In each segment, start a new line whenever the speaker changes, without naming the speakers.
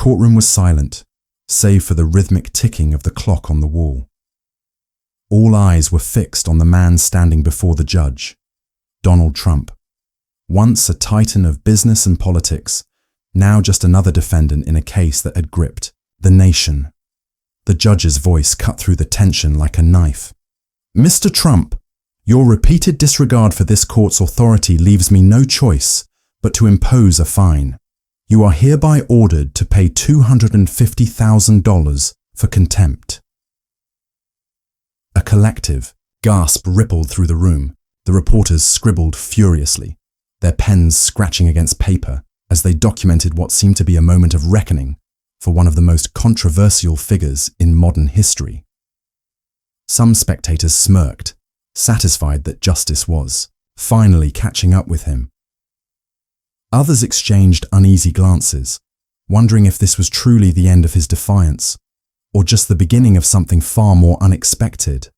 courtroom was silent, save for the rhythmic ticking of the clock on the wall. All eyes were fixed on the man standing before the judge, Donald Trump. Once a titan of business and politics, now just another defendant in a case that had gripped the nation. The judge's voice cut through the tension like a knife. "Mr. Trump, your repeated disregard for this court's authority leaves me no choice but to impose a fine. You are hereby ordered to pay $250,000 for contempt." A collective gasp rippled through the room. The reporters scribbled furiously, their pens scratching against paper as they documented what seemed to be a moment of reckoning for one of the most controversial figures in modern history. Some spectators smirked, satisfied that justice was finally catching up with him. Others exchanged uneasy glances, wondering if this was truly the end of his defiance, or just the beginning of something far more unexpected.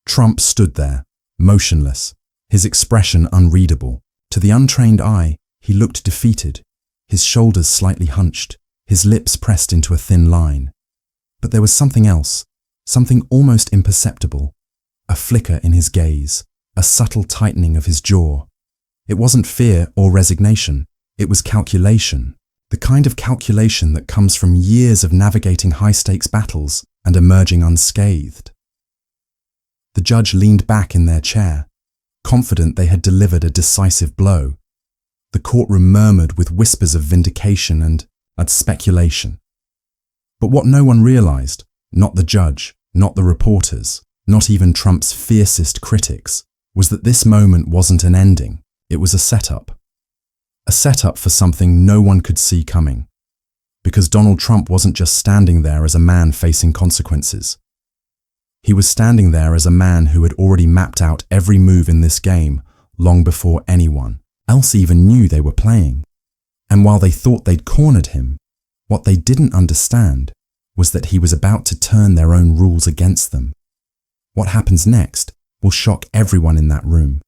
Trump stood there, motionless, his expression unreadable. To the untrained eye, he looked defeated, his shoulders slightly hunched, his lips pressed into a thin line. But there was something else, something almost imperceptible, a flicker in his gaze, a subtle tightening of his jaw. It wasn't fear or resignation, it was calculation, the kind of calculation that comes from years of navigating high-stakes battles and emerging unscathed. The judge leaned back in their chair, confident they had delivered a decisive blow. The courtroom murmured with whispers of vindication and speculation. But what no one realized, not the judge, not the reporters, not even Trump's fiercest critics, was that this moment wasn't an ending, it was a setup. A setup for something no one could see coming. Because Donald Trump wasn't just standing there as a man facing consequences. He was standing there as a man who had already mapped out every move in this game long before anyone else even knew they were playing. And while they thought they'd cornered him, what they didn't understand was that he was about to turn their own rules against them. What happens next will shock everyone in that room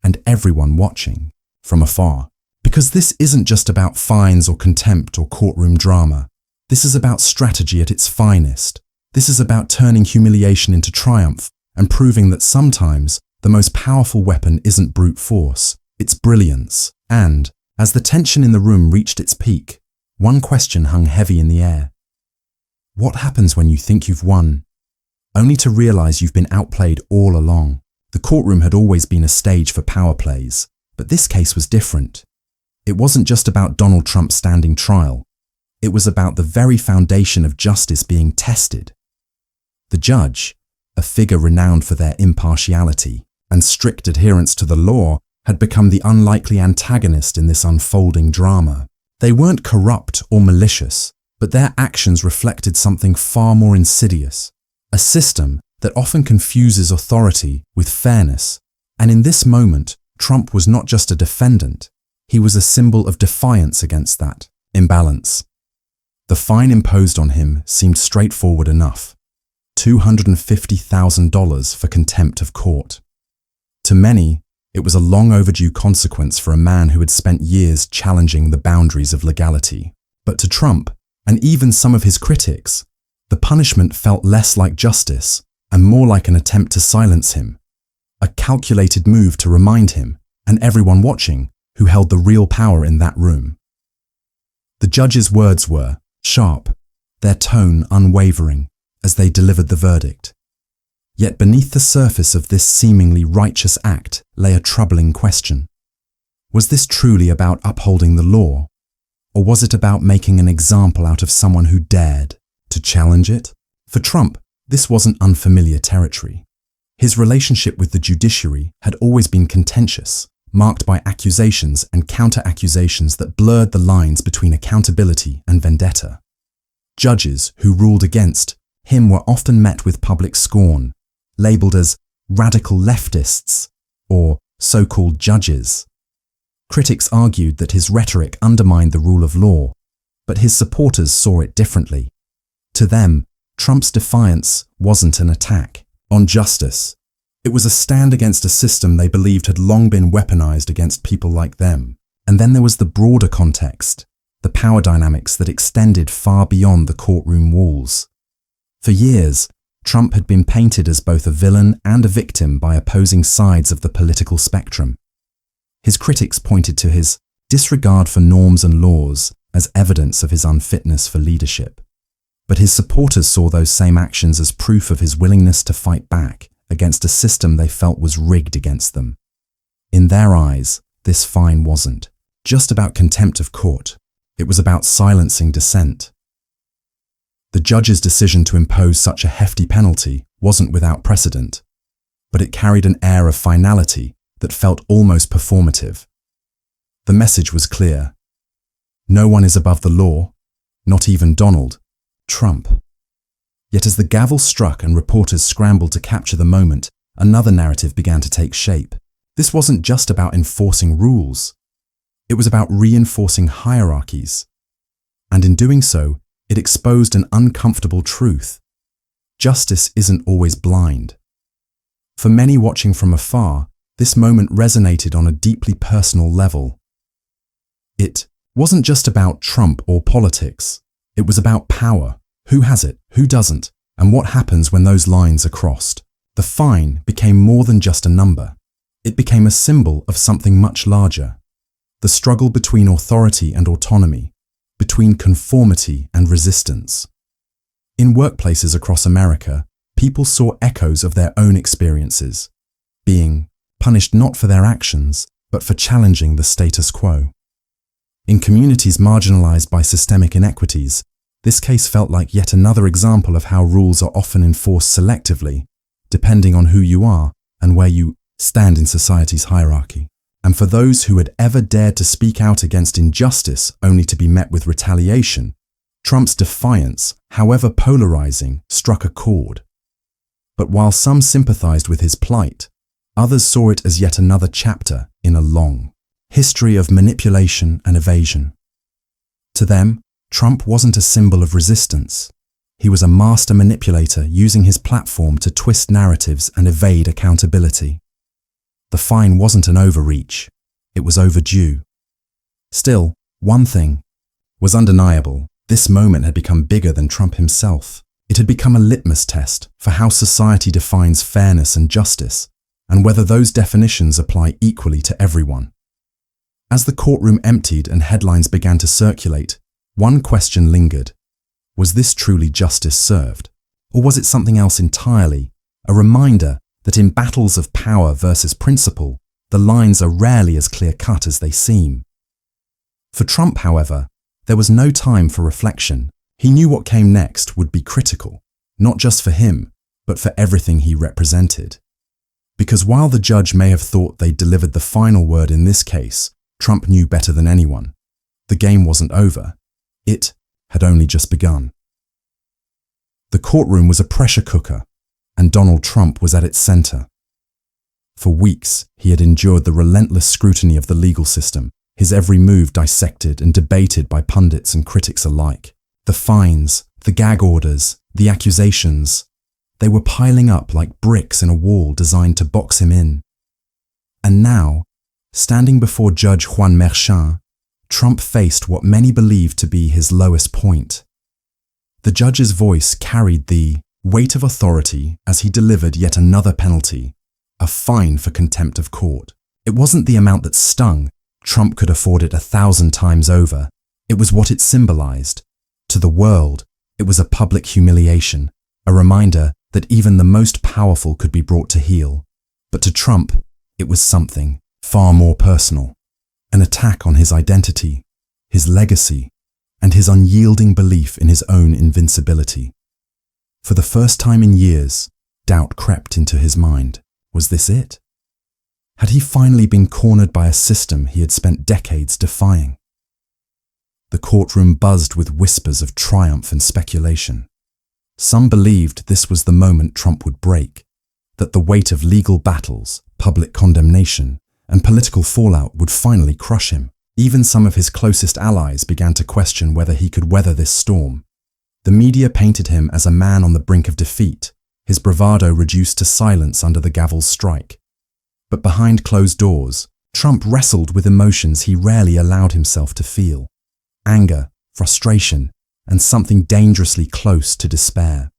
and everyone watching from afar. Because this isn't just about fines or contempt or courtroom drama. This is about strategy at its finest. This is about turning humiliation into triumph and proving that sometimes the most powerful weapon isn't brute force, it's brilliance. And, as the tension in the room reached its peak, one question hung heavy in the air. What happens when you think you've won, only to realize you've been outplayed all along? The courtroom had always been a stage for power plays, but this case was different. It wasn't just about Donald Trump standing trial. It was about the very foundation of justice being tested. The judge, a figure renowned for their impartiality and strict adherence to the law, had become the unlikely antagonist in this unfolding drama. They weren't corrupt or malicious, but their actions reflected something far more insidious, a system that often confuses authority with fairness. And in this moment, Trump was not just a defendant, he was a symbol of defiance against that imbalance. The fine imposed on him seemed straightforward enough: $250,000 for contempt of court. To many, it was a long overdue consequence for a man who had spent years challenging the boundaries of legality. But to Trump, and even some of his critics, the punishment felt less like justice and more like an attempt to silence him, a calculated move to remind him, and everyone watching, who held the real power in that room. The judge's words were sharp, their tone unwavering, as they delivered the verdict. Yet beneath the surface of this seemingly righteous act lay a troubling question. Was this truly about upholding the law? Or was it about making an example out of someone who dared to challenge it? For Trump, this wasn't unfamiliar territory. His relationship with the judiciary had always been contentious, marked by accusations and counter-accusations that blurred the lines between accountability and vendetta. Judges who ruled against him were often met with public scorn, labeled as radical leftists or so-called judges. Critics argued that his rhetoric undermined the rule of law, but his supporters saw it differently. To them, Trump's defiance wasn't an attack on justice. It was a stand against a system they believed had long been weaponized against people like them. And then there was the broader context. the power dynamics that extended far beyond the courtroom walls. For years, Trump had been painted as both a villain and a victim by opposing sides of the political spectrum. His critics pointed to his disregard for norms and laws as evidence of his unfitness for leadership. But his supporters saw those same actions as proof of his willingness to fight back against a system they felt was rigged against them. In their eyes, this fine wasn't just about contempt of court. It was about silencing dissent. The judge's decision to impose such a hefty penalty wasn't without precedent, but it carried an air of finality that felt almost performative. The message was clear. No one is above the law, not even Donald Trump. Yet as the gavel struck and reporters scrambled to capture the moment, another narrative began to take shape. This wasn't just about enforcing rules. It was about reinforcing hierarchies. And in doing so, it exposed an uncomfortable truth. Justice isn't always blind. For many watching from afar, this moment resonated on a deeply personal level. It wasn't just about Trump or politics. It was about power. Who has it, who doesn't, and what happens when those lines are crossed. The fine became more than just a number. It became a symbol of something much larger. The struggle between authority and autonomy, between conformity and resistance. In workplaces across America, people saw echoes of their own experiences, being punished not for their actions, but for challenging the status quo. In communities marginalized by systemic inequities, this case felt like yet another example of how rules are often enforced selectively, depending on who you are and where you stand in society's hierarchy. And for those who had ever dared to speak out against injustice only to be met with retaliation, Trump's defiance, however polarizing, struck a chord. But while some sympathized with his plight, others saw it as yet another chapter in a long history of manipulation and evasion. To them, Trump wasn't a symbol of resistance. He was a master manipulator using his platform to twist narratives and evade accountability. The fine wasn't an overreach, it was overdue. Still, one thing was undeniable. This moment had become bigger than Trump himself. It had become a litmus test for how society defines fairness and justice, and whether those definitions apply equally to everyone. As the courtroom emptied and headlines began to circulate, one question lingered. Was this truly justice served? Or was it something else entirely? A reminder that in battles of power versus principle, the lines are rarely as clear-cut as they seem. For Trump, however, there was no time for reflection. He knew what came next would be critical, not just for him, but for everything he represented. Because while the judge may have thought they'd delivered the final word in this case, Trump knew better than anyone. The game wasn't over. It had only just begun. The courtroom was a pressure cooker, and Donald Trump was at its center. For weeks, he had endured the relentless scrutiny of the legal system, his every move dissected and debated by pundits and critics alike. The fines, the gag orders, the accusations, they were piling up like bricks in a wall designed to box him in. And now, standing before Judge Juan Merchan, Trump faced what many believed to be his lowest point. The judge's voice carried the weight of authority as he delivered yet another penalty, a fine for contempt of court. It wasn't the amount that stung. Trump could afford it 1,000 times over. It was what it symbolized. To the world, it was a public humiliation, a reminder that even the most powerful could be brought to heel. But to Trump, it was something far more personal, an attack on his identity, his legacy, and his unyielding belief in his own invincibility. For the first time in years, doubt crept into his mind. Was this it? Had he finally been cornered by a system he had spent decades defying? The courtroom buzzed with whispers of triumph and speculation. Some believed this was the moment Trump would break, that the weight of legal battles, public condemnation, and political fallout would finally crush him. Even some of his closest allies began to question whether he could weather this storm. The media painted him as a man on the brink of defeat, his bravado reduced to silence under the gavel's strike. But behind closed doors, Trump wrestled with emotions he rarely allowed himself to feel. anger, frustration, and something dangerously close to despair.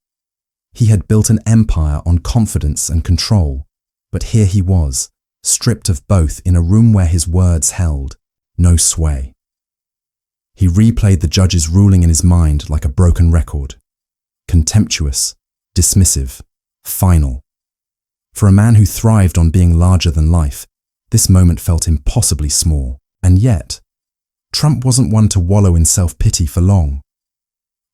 He had built an empire on confidence and control, but here he was, stripped of both in a room where his words held no sway. He replayed the judge's ruling in his mind like a broken record. Contemptuous, dismissive, final. For a man who thrived on being larger than life, this moment felt impossibly small. And yet, Trump wasn't one to wallow in self-pity for long.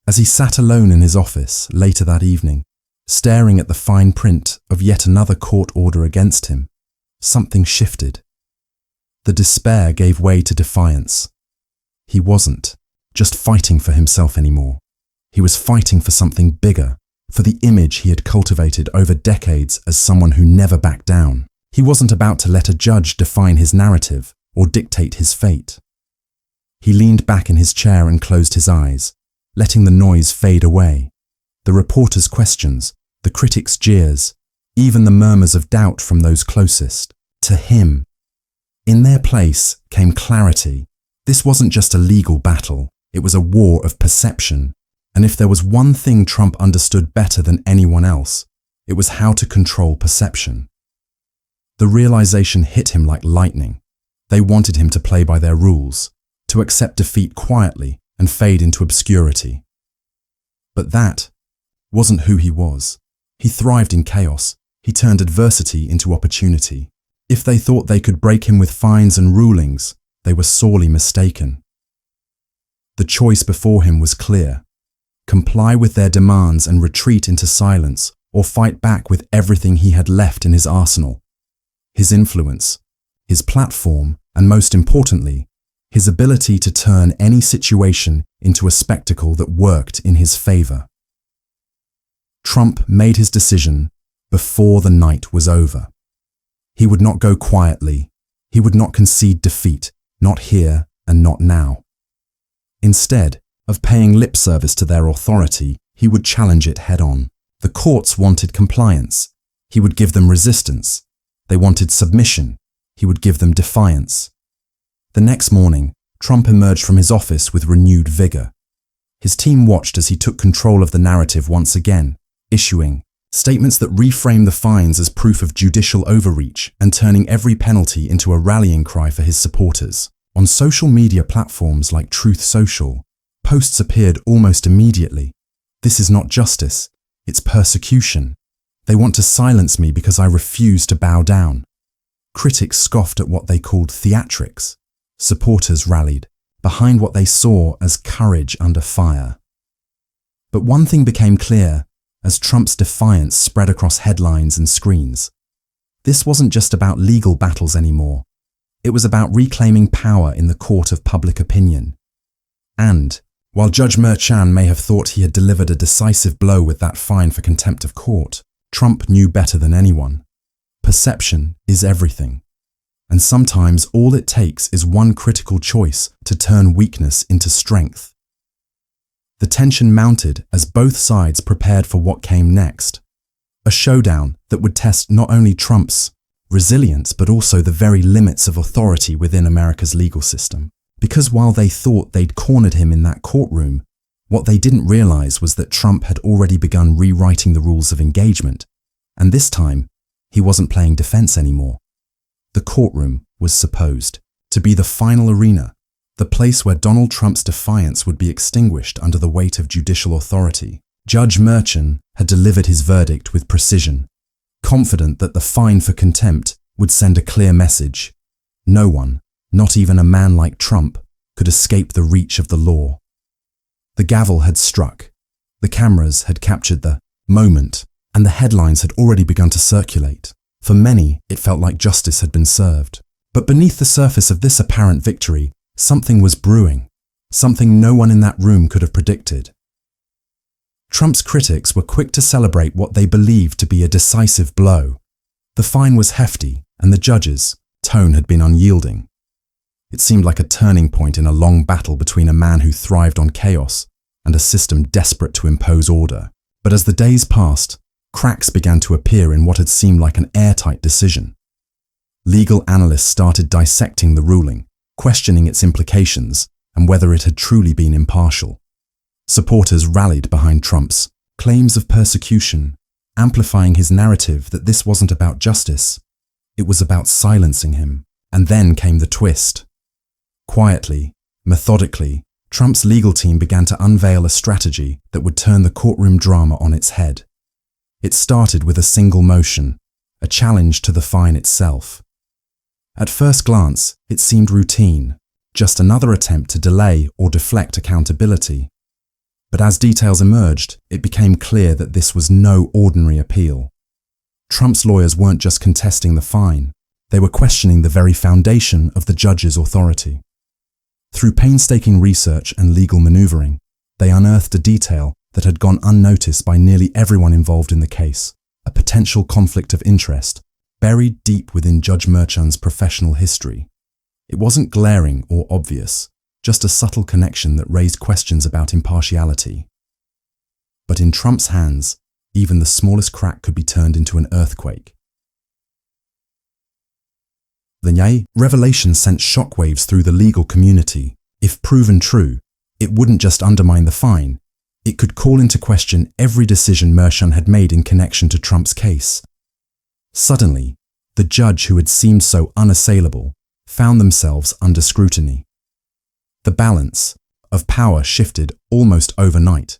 As he sat alone in his office later that evening, staring at the fine print of yet another court order against him, something shifted. The despair gave way to defiance. He wasn't just fighting for himself anymore. He was fighting for something bigger, for the image he had cultivated over decades as someone who never backed down. He wasn't about to let a judge define his narrative or dictate his fate. He leaned back in his chair and closed his eyes, letting the noise fade away. The reporters' questions, the critics' jeers, even the murmurs of doubt from those closest to him. In their place came clarity. This wasn't just a legal battle, it was a war of perception. And if there was one thing Trump understood better than anyone else, it was how to control perception. The realization hit him like lightning. They wanted him to play by their rules, to accept defeat quietly and fade into obscurity. But that wasn't who he was. He thrived in chaos. He turned adversity into opportunity. If they thought they could break him with fines and rulings, they were sorely mistaken. The choice before him was clear: comply with their demands and retreat into silence, or fight back with everything he had left in his arsenal. His influence, his platform, and most importantly, his ability to turn any situation into a spectacle that worked in his favor. Trump made his decision before the night was over. He would not go quietly. He would not concede defeat, not here and not now. Instead of paying lip service to their authority, he would challenge it head-on. The courts wanted compliance. He would give them resistance. They wanted submission. He would give them defiance. The next morning, Trump emerged from his office with renewed vigor. His team watched as he took control of the narrative once again, issuing statements that reframed the fines as proof of judicial overreach and turning every penalty into a rallying cry for his supporters. On social media platforms like Truth Social, posts appeared almost immediately. "This is not justice, it's persecution. They want to silence me because I refuse to bow down." Critics scoffed at what they called theatrics. Supporters rallied behind what they saw as courage under fire. But one thing became clear as Trump's defiance spread across headlines and screens. This wasn't just about legal battles anymore. It was about reclaiming power in the court of public opinion. And, while Judge Merchan may have thought he had delivered a decisive blow with that fine for contempt of court, Trump knew better than anyone. Perception is everything. And sometimes all it takes is one critical choice to turn weakness into strength. The tension mounted as both sides prepared for what came next. A showdown that would test not only Trump's resilience but also the very limits of authority within America's legal system. Because while they thought they'd cornered him in that courtroom, what they didn't realize was that Trump had already begun rewriting the rules of engagement. And this time, he wasn't playing defense anymore. The courtroom was supposed to be the final arena, the place where Donald Trump's defiance would be extinguished under the weight of judicial authority. Judge Merchan had delivered his verdict with precision, confident that the fine for contempt would send a clear message. No one, not even a man like Trump, could escape the reach of the law. The gavel had struck, the cameras had captured the moment, and the headlines had already begun to circulate. For many, it felt like justice had been served. But beneath the surface of this apparent victory, something was brewing, something no one in that room could have predicted. Trump's critics were quick to celebrate what they believed to be a decisive blow. The fine was hefty, and the judge's tone had been unyielding. It seemed like a turning point in a long battle between a man who thrived on chaos and a system desperate to impose order. But as the days passed, cracks began to appear in what had seemed like an airtight decision. Legal analysts started dissecting the ruling, questioning its implications, and whether it had truly been impartial. Supporters rallied behind Trump's claims of persecution, amplifying his narrative that this wasn't about justice, it was about silencing him. And then came the twist. Quietly, methodically, Trump's legal team began to unveil a strategy that would turn the courtroom drama on its head. It started with a single motion, a challenge to the fine itself. At first glance, it seemed routine, just another attempt to delay or deflect accountability. But as details emerged, it became clear that this was no ordinary appeal. Trump's lawyers weren't just contesting the fine, they were questioning the very foundation of the judge's authority. Through painstaking research and legal maneuvering, they unearthed a detail that had gone unnoticed by nearly everyone involved in the case, a potential conflict of interest, buried deep within Judge Merchan's professional history. It wasn't glaring or obvious, just a subtle connection that raised questions about impartiality. But in Trump's hands, even the smallest crack could be turned into an earthquake. The revelation sent shockwaves through the legal community. If proven true, it wouldn't just undermine the fine, it could call into question every decision Merchan had made in connection to Trump's case. Suddenly, the judge who had seemed so unassailable found themselves under scrutiny. The balance of power shifted almost overnight.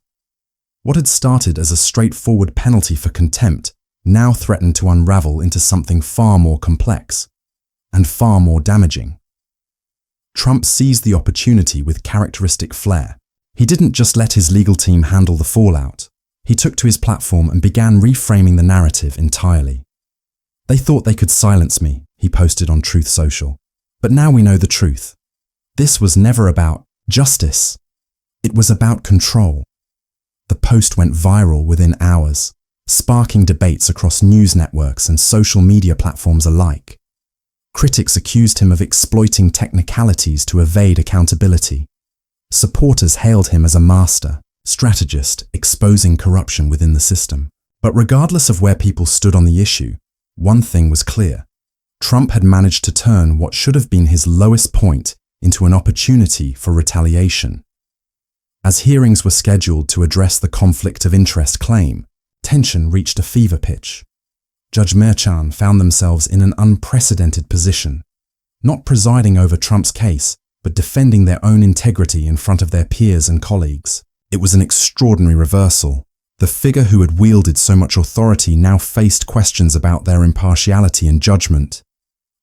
What had started as a straightforward penalty for contempt now threatened to unravel into something far more complex and far more damaging. Trump seized the opportunity with characteristic flair. He didn't just let his legal team handle the fallout. He took to his platform and began reframing the narrative entirely. "They thought they could silence me," he posted on Truth Social. "But now we know the truth. This was never about justice. It was about control." The post went viral within hours, sparking debates across news networks and social media platforms alike. Critics accused him of exploiting technicalities to evade accountability. Supporters hailed him as a master strategist exposing corruption within the system. But regardless of where people stood on the issue, one thing was clear. Trump had managed to turn what should have been his lowest point into an opportunity for retaliation. As hearings were scheduled to address the conflict of interest claim, tension reached a fever pitch. Judge Merchan found themselves in an unprecedented position, not presiding over Trump's case, but defending their own integrity in front of their peers and colleagues. It was an extraordinary reversal. The figure who had wielded so much authority now faced questions about their impartiality and judgment.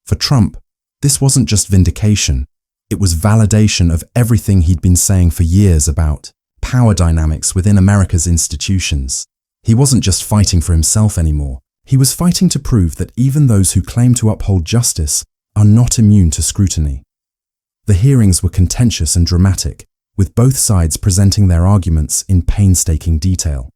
For Trump, this wasn't just vindication, it was validation of everything he'd been saying for years about power dynamics within America's institutions. He wasn't just fighting for himself anymore. He was fighting to prove that even those who claim to uphold justice are not immune to scrutiny. The hearings were contentious and dramatic, with both sides presenting their arguments in painstaking detail.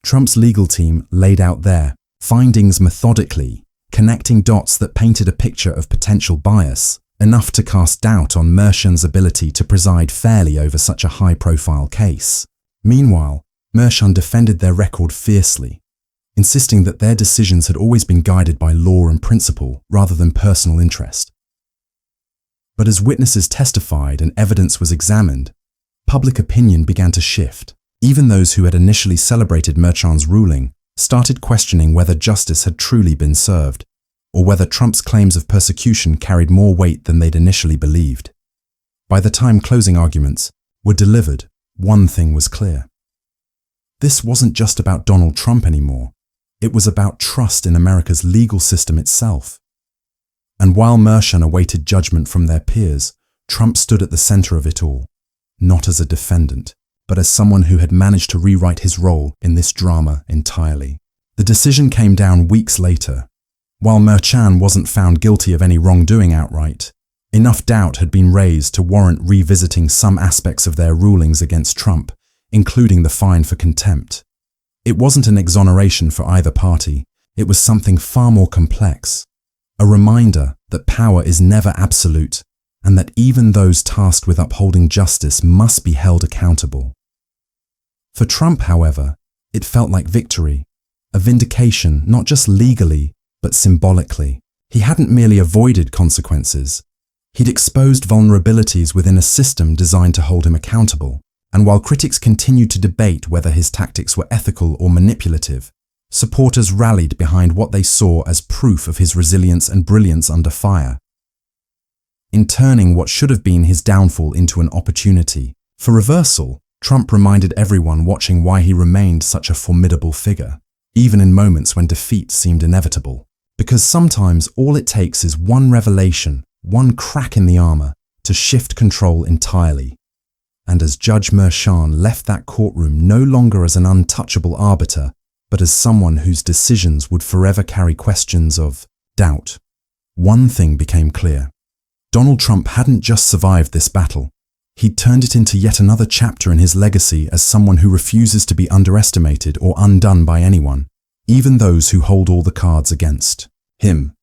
Trump's legal team laid out their findings methodically, connecting dots that painted a picture of potential bias, enough to cast doubt on Merchan's ability to preside fairly over such a high-profile case. Meanwhile, Merchan defended their record fiercely, insisting that their decisions had always been guided by law and principle rather than personal interest. But as witnesses testified and evidence was examined, public opinion began to shift. Even those who had initially celebrated Merchan's ruling started questioning whether justice had truly been served, or whether Trump's claims of persecution carried more weight than they'd initially believed. By the time closing arguments were delivered, one thing was clear. This wasn't just about Donald Trump anymore. It was about trust in America's legal system itself. And while Merchan awaited judgment from their peers, Trump stood at the center of it all, not as a defendant, but as someone who had managed to rewrite his role in this drama entirely. The decision came down weeks later. While Merchan wasn't found guilty of any wrongdoing outright, enough doubt had been raised to warrant revisiting some aspects of their rulings against Trump, including the fine for contempt. It wasn't an exoneration for either party, it was something far more complex. A reminder that power is never absolute, and that even those tasked with upholding justice must be held accountable. For Trump, however, it felt like victory, a vindication not just legally, but symbolically. He hadn't merely avoided consequences, He'd exposed vulnerabilities within a system designed to hold him accountable, and while critics continued to debate whether his tactics were ethical or manipulative, supporters rallied behind what they saw as proof of his resilience and brilliance under fire. In turning what should have been his downfall into an opportunity for reversal, Trump reminded everyone watching why he remained such a formidable figure, even in moments when defeat seemed inevitable. Because sometimes all it takes is one revelation, one crack in the armor, to shift control entirely. And as Judge Merchan left that courtroom no longer as an untouchable arbiter, but as someone whose decisions would forever carry questions of doubt, one thing became clear. Donald Trump hadn't just survived this battle. He'd turned it into yet another chapter in his legacy as someone who refuses to be underestimated or undone by anyone, even those who hold all the cards against him.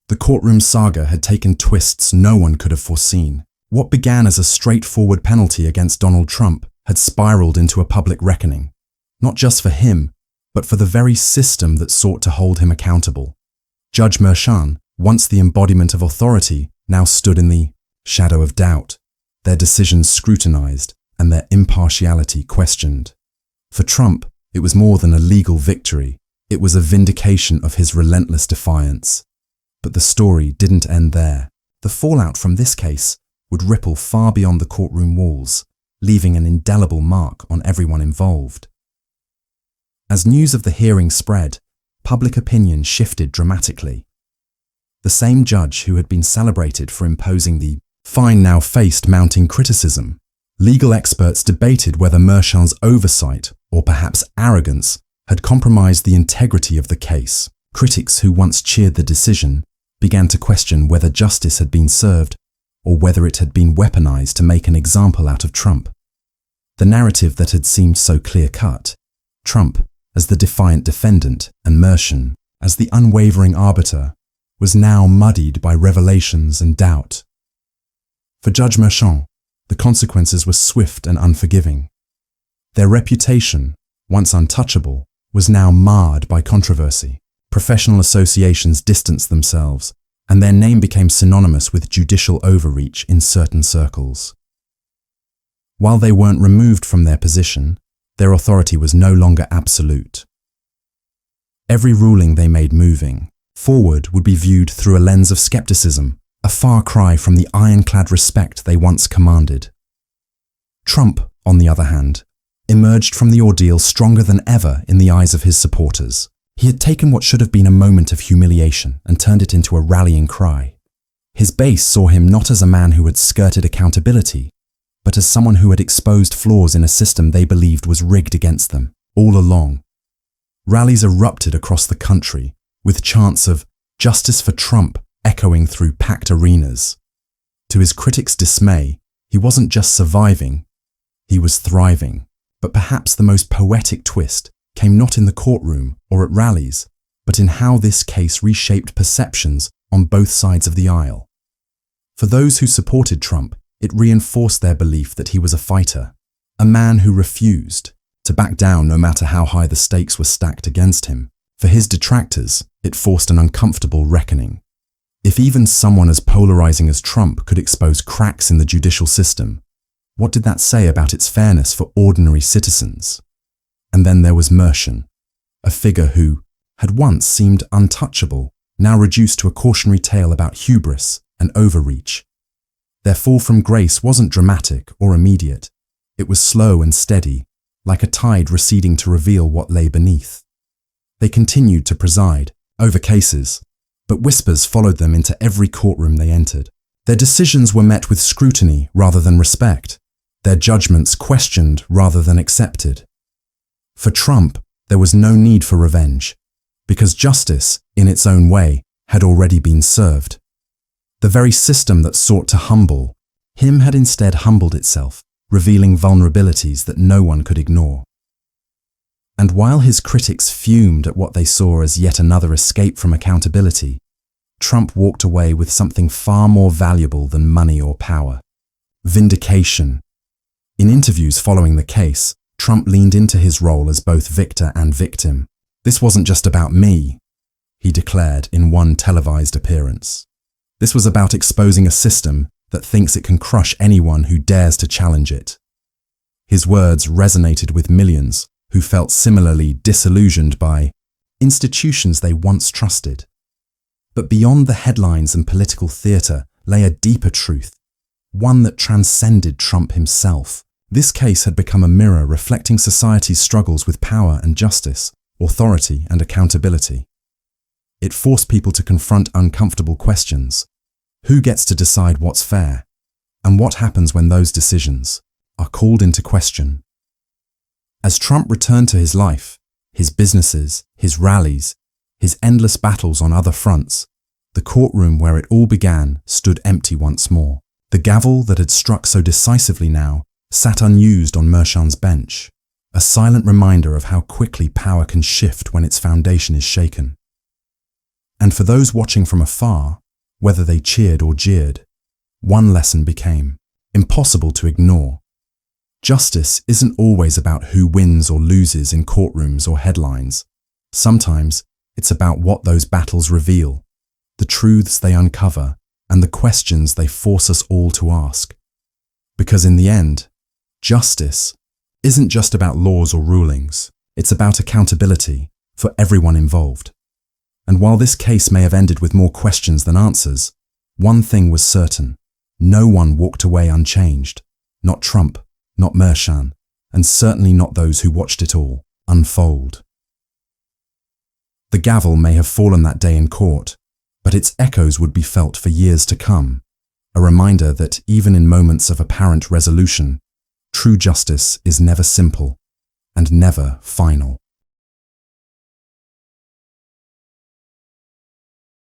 The courtroom saga had taken twists no one could have foreseen. What began as a straightforward penalty against Donald Trump had spiraled into a public reckoning, not just for him, but for the very system that sought to hold him accountable. Judge Merchan, once the embodiment of authority, now stood in the shadow of doubt, their decisions scrutinized and their impartiality questioned. For Trump, it was more than a legal victory. It was a vindication of his relentless defiance. But the story didn't end there. The fallout from this case would ripple far beyond the courtroom walls, leaving an indelible mark on everyone involved. As news of the hearing spread, public opinion shifted dramatically. The same judge who had been celebrated for imposing the fine now faced mounting criticism. Legal experts debated whether Merchan's oversight, or perhaps arrogance, had compromised the integrity of the case. Critics who once cheered the decision began to question whether justice had been served or whether it had been weaponized to make an example out of Trump. The narrative that had seemed so clear-cut, Trump as the defiant defendant and Merchan as the unwavering arbiter, was now muddied by revelations and doubt. For Judge Merchan, the consequences were swift and unforgiving. Their reputation, once untouchable, was now marred by controversy. Professional associations distanced themselves, and their name became synonymous with judicial overreach in certain circles. While they weren't removed from their position, their authority was no longer absolute. Every ruling they made moving forward would be viewed through a lens of skepticism, a far cry from the ironclad respect they once commanded. Trump, on the other hand, emerged from the ordeal stronger than ever in the eyes of his supporters. He had taken what should have been a moment of humiliation and turned it into a rallying cry. His base saw him not as a man who had skirted accountability, but as someone who had exposed flaws in a system they believed was rigged against them, all along. Rallies erupted across the country, with chants of "Justice for Trump" echoing through packed arenas. To his critics' dismay, he wasn't just surviving, he was thriving. But perhaps the most poetic twist came not in the courtroom or at rallies, but in how this case reshaped perceptions on both sides of the aisle. For those who supported Trump, it reinforced their belief that he was a fighter, a man who refused to back down no matter how high the stakes were stacked against him. For his detractors, it forced an uncomfortable reckoning. If even someone as polarizing as Trump could expose cracks in the judicial system, what did that say about its fairness for ordinary citizens? And then there was Merchan, a figure who had once seemed untouchable, now reduced to a cautionary tale about hubris and overreach. Their fall from grace wasn't dramatic or immediate. It was slow and steady, like a tide receding to reveal what lay beneath. They continued to preside over cases, but whispers followed them into every courtroom they entered. Their decisions were met with scrutiny rather than respect, their judgments questioned rather than accepted. For Trump, there was no need for revenge, because justice, in its own way, had already been served. The very system that sought to humble him had instead humbled itself, revealing vulnerabilities that no one could ignore. And while his critics fumed at what they saw as yet another escape from accountability, Trump walked away with something far more valuable than money or power: vindication. In interviews following the case, Trump leaned into his role as both victor and victim. "This wasn't just about me," he declared in one televised appearance. This was about exposing a system that thinks it can crush anyone who dares to challenge it. His words resonated with millions who felt similarly disillusioned by institutions they once trusted. But beyond the headlines and political theatre lay a deeper truth, one that transcended Trump himself. This case had become a mirror reflecting society's struggles with power and justice, authority and accountability. It forced people to confront uncomfortable questions. Who gets to decide what's fair? And what happens when those decisions are called into question? As Trump returned to his life, his businesses, his rallies, his endless battles on other fronts, the courtroom where it all began stood empty once more. The gavel that had struck so decisively now sat unused on Merchan's bench, a silent reminder of how quickly power can shift when its foundation is shaken. And for those watching from afar, whether they cheered or jeered, one lesson became impossible to ignore. Justice isn't always about who wins or loses in courtrooms or headlines. Sometimes it's about what those battles reveal, the truths they uncover, and the questions they force us all to ask. Because in the end, justice isn't just about laws or rulings, it's about accountability for everyone involved. And while this case may have ended with more questions than answers, one thing was certain: no one walked away unchanged. Not Trump, not Merchan, and certainly not those who watched it all unfold. The gavel may have fallen that day in court, but its echoes would be felt for years to come, a reminder that even in moments of apparent resolution, true justice is never simple and never final.